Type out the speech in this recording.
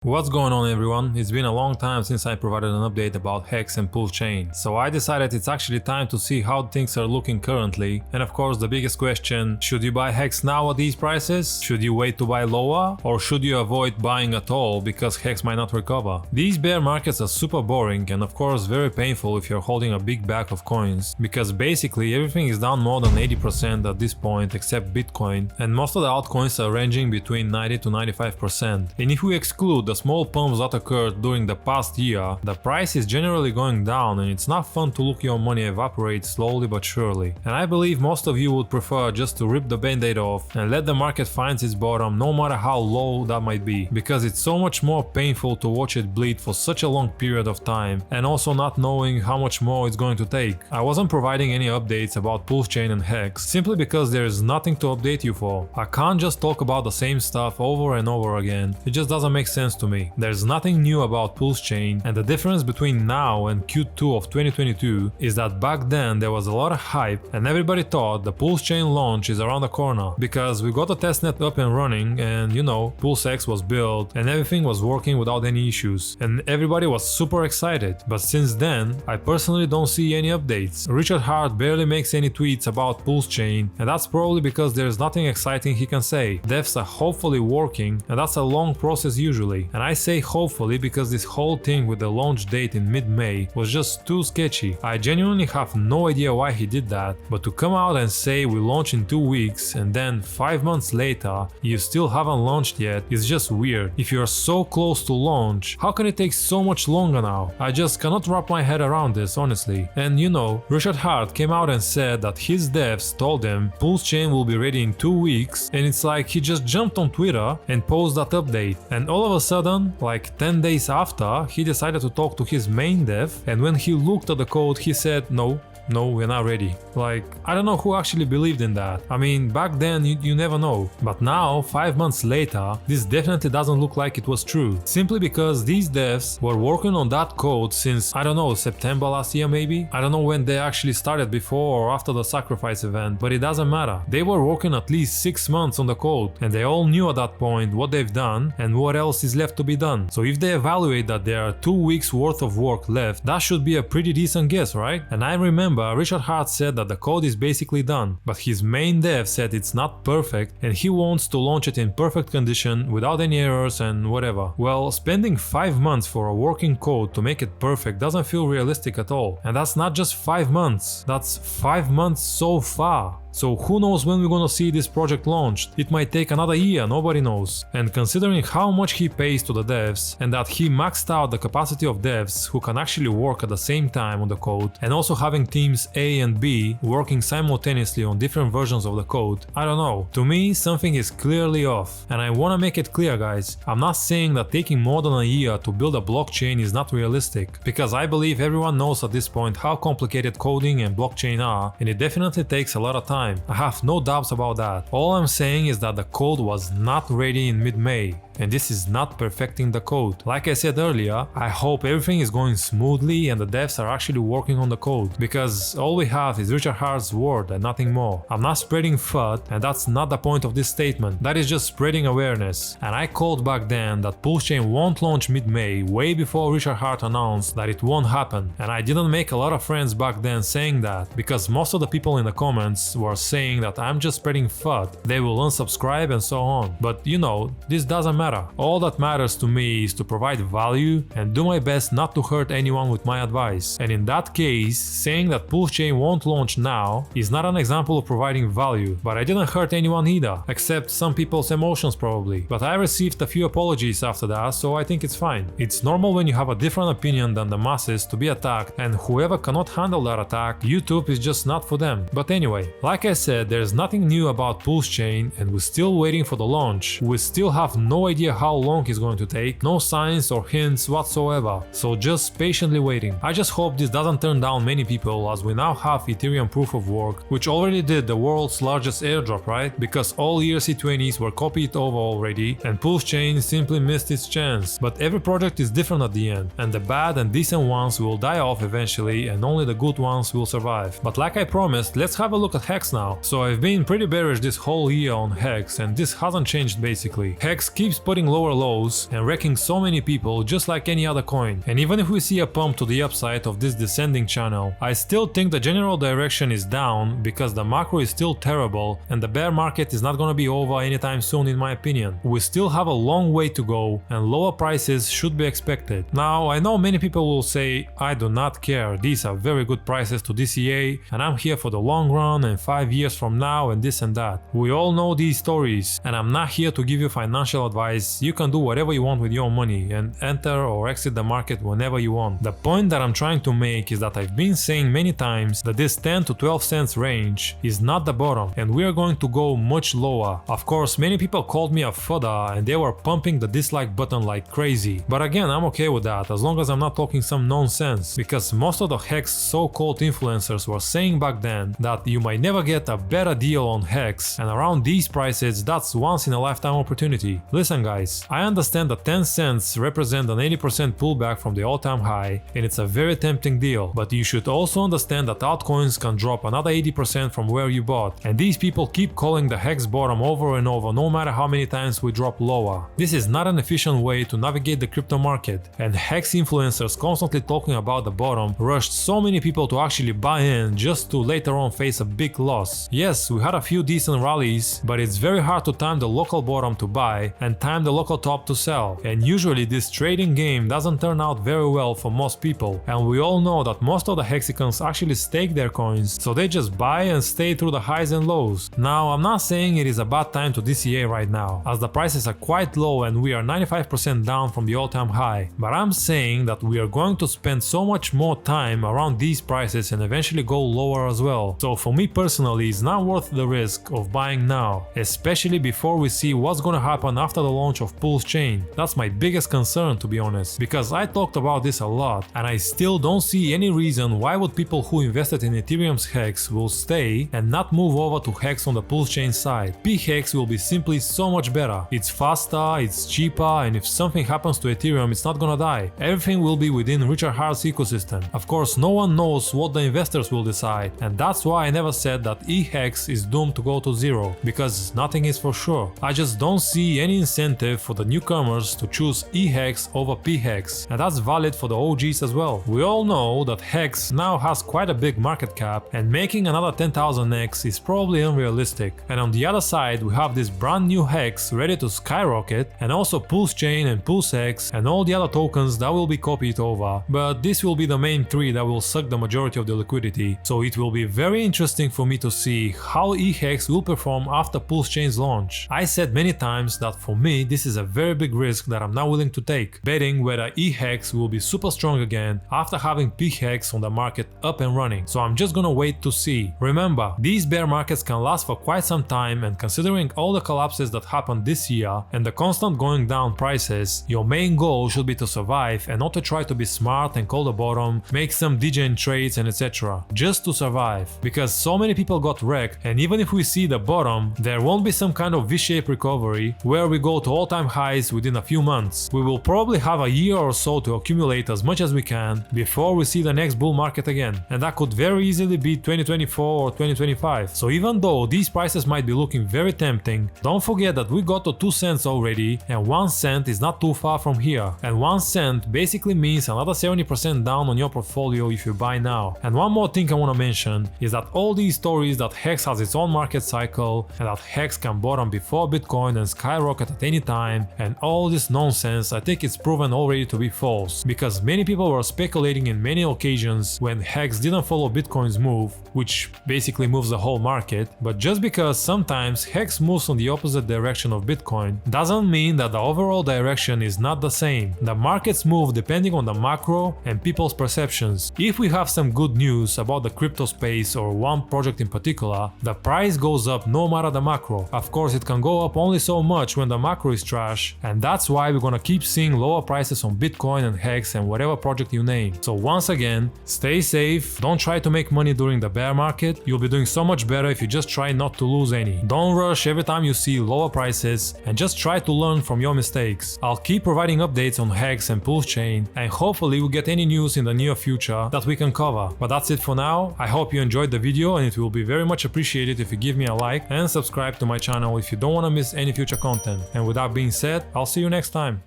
What's going on everyone? It's been a long time since I provided an update about Hex and Pulsechain, so I decided it's actually time to see how things are looking currently, and of course the biggest question, should you buy Hex now at these prices? Should you wait to buy lower? Or should you avoid buying at all because Hex might not recover? These bear markets are super boring and of course very painful if you're holding a big bag of coins, because basically everything is down more than 80% at this point except Bitcoin, and most of the altcoins are ranging between 90 to 95%. And if we exclude the small pumps that occurred during the past year, the price is generally going down and it's not fun to look your money evaporate slowly but surely. And I believe most of you would prefer just to rip the band-aid off and let the market find its bottom no matter how low that might be, because it's so much more painful to watch it bleed for such a long period of time and also not knowing how much more it's going to take. I wasn't providing any updates about Pulsechain and Hex simply because there is nothing to update you for. I can't just talk about the same stuff over and over again, it just doesn't make sense to me. There's nothing new about Pulsechain, and the difference between now and Q2 of 2022 is that back then there was a lot of hype and everybody thought the Pulsechain launch is around the corner because we got the testnet up and running and you know, PulseX was built and everything was working without any issues and everybody was super excited. But since then, I personally don't see any updates. Richard Hart barely makes any tweets about Pulsechain, and that's probably because there's nothing exciting he can say. Devs are hopefully working and that's a long process usually, and I say hopefully because this whole thing with the launch date in mid-May was just too sketchy. I genuinely have no idea why he did that, but to come out and say we launch in 2 weeks and then 5 months later you still haven't launched yet is just weird. If you are so close to launch, how can it take so much longer now? I just cannot wrap my head around this, honestly. And you know, Richard Hart came out and said that his devs told him Pulsechain will be ready in 2 weeks, and it's like he just jumped on Twitter and posted that update, and all of a sudden, like 10 days after, he decided to talk to his main dev, and when he looked at the code he said no, we're not ready. Like, I don't know who actually believed in that. I mean, back then you never know. But now, 5 months later, this definitely doesn't look like it was true. Simply because these devs were working on that code since, I don't know, September last year maybe? I don't know when they actually started, before or after the sacrifice event, but it doesn't matter. They were working at least 6 months on the code, and they all knew at that point what they've done and what else is left to be done. So if they evaluate that there are 2 weeks worth of work left, that should be a pretty decent guess, right? And I remember Richard Hart said that the code is basically done, but his main dev said it's not perfect and he wants to launch it in perfect condition without any errors and whatever. Well, spending 5 months for a working code to make it perfect doesn't feel realistic at all. And that's not just 5 months, that's 5 months so far. So who knows when we're gonna see this project launched? It might take another year, nobody knows. And considering how much he pays to the devs and that he maxed out the capacity of devs who can actually work at the same time on the code, and also having teams A and B working simultaneously on different versions of the code, I don't know. To me, something is clearly off. And I wanna make it clear, guys, I'm not saying that taking more than a year to build a blockchain is not realistic, because I believe everyone knows at this point how complicated coding and blockchain are, and it definitely takes a lot of time. I have no doubts about that. All I'm saying is that the code was not ready in mid-May, and this is not perfecting the code. Like I said earlier, I hope everything is going smoothly and the devs are actually working on the code, because all we have is Richard Hart's word and nothing more. I'm not spreading FUD, and that's not the point of this statement. That is just spreading awareness. And I called back then that Pulsechain won't launch mid-May, way before Richard Hart announced that it won't happen. And I didn't make a lot of friends back then saying that, because most of the people in the comments were saying that I'm just spreading FUD, they will unsubscribe and so on. But you know, this doesn't matter. All that matters to me is to provide value and do my best not to hurt anyone with my advice. And in that case, saying that Pulsechain won't launch now is not an example of providing value, but I didn't hurt anyone either, except some people's emotions probably. But I received a few apologies after that, so I think it's fine. It's normal when you have a different opinion than the masses to be attacked, and whoever cannot handle that attack, YouTube is just not for them. But anyway, like I said, there's nothing new about Pulsechain and we're still waiting for the launch. We still have no idea how long it's going to take, no signs or hints whatsoever, so just patiently waiting. I just hope this doesn't turn down many people, as we now have Ethereum proof of work, which already did the world's largest airdrop, right? Because all ERC20s were copied over already and Pulsechain simply missed its chance. But every project is different at the end, and the bad and decent ones will die off eventually and only the good ones will survive. But like I promised, let's have a look at Hex now. So I've been pretty bearish this whole year on Hex and this hasn't changed basically. Hex keeps putting lower lows and wrecking so many people just like any other coin. And even if we see a pump to the upside of this descending channel, I still think the general direction is down because the macro is still terrible and the bear market is not gonna be over anytime soon in my opinion. We still have a long way to go and lower prices should be expected. Now I know many people will say I do not care, these are very good prices to DCA and I'm here for the long run and 5 years from now and this and that. We all know these stories and I'm not here to give you financial advice. You can do whatever you want with your money and enter or exit the market whenever you want. The point that I'm trying to make is that I've been saying many times that this 10 to 12 cents range is not the bottom and we are going to go much lower. Of course, many people called me a fudda and they were pumping the dislike button like crazy. But again, I'm okay with that as long as I'm not talking some nonsense, because most of the Hex so-called influencers were saying back then that you might never get a better deal on Hex, and around these prices that's once in a lifetime opportunity. Listen guys, I understand that 10 cents represent an 80% pullback from the all-time high and it's a very tempting deal, but you should also understand that altcoins can drop another 80% from where you bought, and these people keep calling the Hex bottom over and over no matter how many times we drop lower. This is not an efficient way to navigate the crypto market, and Hex influencers constantly talking about the bottom rushed so many people to actually buy in just to later on face a big loss. Yes, we had a few decent rallies, but it's very hard to time the local bottom to buy and time the local top to sell, and usually this trading game doesn't turn out very well for most people, and we all know that most of the Hexicans actually stake their coins, so they just buy and stay through the highs and lows. Now I'm not saying it is a bad time to DCA right now, as the prices are quite low and we are 95% down from the all-time high, but I'm saying that we are going to spend so much more time around these prices and eventually go lower as well. So for me personally, it's not worth the risk of buying now, especially before we see what's gonna happen after the launch of Pulsechain. That's my biggest concern, to be honest, because I talked about this a lot and I still don't see any reason why would people who invested in Ethereum's Hex will stay and not move over to Hex on the Pulsechain side. P-Hex will be simply so much better. It's faster, it's cheaper, and if something happens to Ethereum, it's not gonna die. Everything will be within Richard Heart's ecosystem. Of course, no one knows what the investors will decide, and that's why I never said that E-Hex is doomed to go to zero, because nothing is for sure. I just don't see any incentive for the newcomers to choose E-Hex over P-Hex, and that's valid for the OGs as well. We all know that Hex now has quite a big market cap, and making another 10,000x is probably unrealistic. And on the other side, we have this brand new Hex ready to skyrocket, and also Pulsechain and PulseX and all the other tokens that will be copied over, but this will be the main three that will suck the majority of the liquidity. So it will be very interesting for me to see how E-Hex will perform after Pulsechain's launch. I said many times that for me this is a very big risk that I'm not willing to take, betting whether E-Hex will be super strong again after having P-Hex on the market up and running. So I'm just gonna wait to see. Remember, these bear markets can last for quite some time, and considering all the collapses that happened this year and the constant going down prices, your main goal should be to survive and not to try to be smart and call the bottom, make some degen trades and etc. Just to survive, because so many people got wrecked, and even if we see the bottom, there won't be some kind of V-shaped recovery where we go to all-time highs within a few months. We will probably have a year or so to accumulate as much as we can before we see the next bull market again, and that could very easily be 2024 or 2025. So even though these prices might be looking very tempting, don't forget that we got to 2 cents already, and 1 cent is not too far from here, and 1 cent basically means another 70% down on your portfolio if you buy now. And one more thing I want to mention is that all these stories that Hex has its own market cycle and that Hex can bottom before Bitcoin and skyrocket at any time, and all this nonsense, I think it's proven already to be false, because many people were speculating in many occasions when Hex didn't follow Bitcoin's move, which basically moves the whole market. But just because sometimes Hex moves on the opposite direction of Bitcoin doesn't mean that the overall direction is not the same. The markets move depending on the macro and people's perceptions. If we have some good news about the crypto space or one project in particular, the price goes up no matter the macro. Of course, it can go up only so much when the macro is trash, and that's why we're gonna keep seeing lower prices on Bitcoin and Hex and whatever project you name. So once again, stay safe, don't try to make money during the bear market. You'll be doing so much better if you just try not to lose any. Don't rush every time you see lower prices, and just try to learn from your mistakes. I'll keep providing updates on Hex and Pulsechain, and hopefully we'll get any news in the near future that we can cover. But that's it for now. I hope you enjoyed the video, and it will be very much appreciated if you give me a like and subscribe to my channel if you don't want to miss any future content. And with that being said, I'll see you next time.